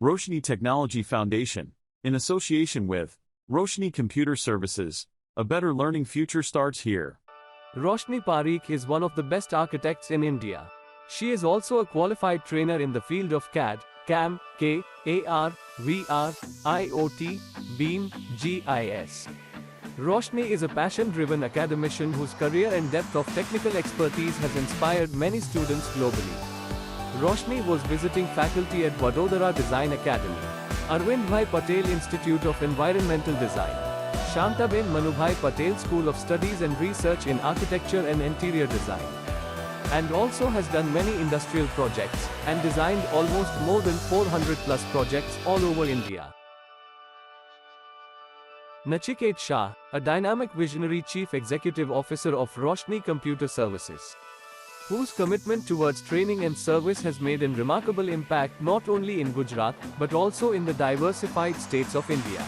Roshni Technology Foundation, in association with Roshni Computer Services. A better learning future starts here. Roshni Parikh is one of the best architects in India. She is also a qualified trainer in the field of CAD, CAM, AR, VR, IoT, BEAM, GIS. Roshni is a passion-driven academician whose career and depth of technical expertise has inspired many students globally. Roshni was visiting faculty at Vadodara Design Academy, Arvind Bhai Patel Institute of Environmental Design, Shantaben Manubhai Patel School of Studies and Research in Architecture and Interior Design, and also has done many industrial projects, and designed almost more than 400 plus projects all over India. Nachiket Shah, a dynamic visionary Chief Executive Officer of Roshni Computer Services, whose commitment towards training and service has made an remarkable impact not only in Gujarat, but also in the diversified states of India.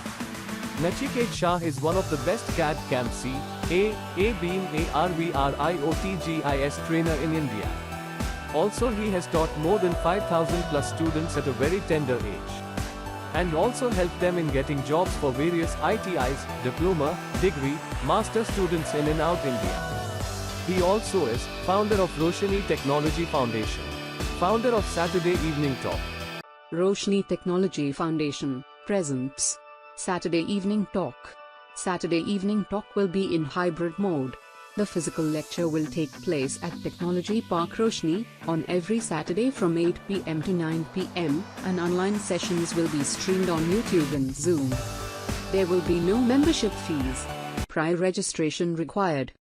Nachiket Shah is one of the best CAD CAM BEAM AR VR IoT GIS trainer in India. Also he has taught more than 5,000 plus students at a very tender age, and also helped them in getting jobs for various ITIs, diploma, degree, master students in and out India. He also is founder of Roshni Technology Foundation, founder of Saturday Evening Talk. Roshni Technology Foundation presents Saturday Evening Talk. Saturday Evening Talk will be in hybrid mode. The physical lecture will take place at Technology Park Roshni on every Saturday from 8 p.m. to 9 p.m. and online sessions will be streamed on YouTube and Zoom. There will be no membership fees. Prior registration required.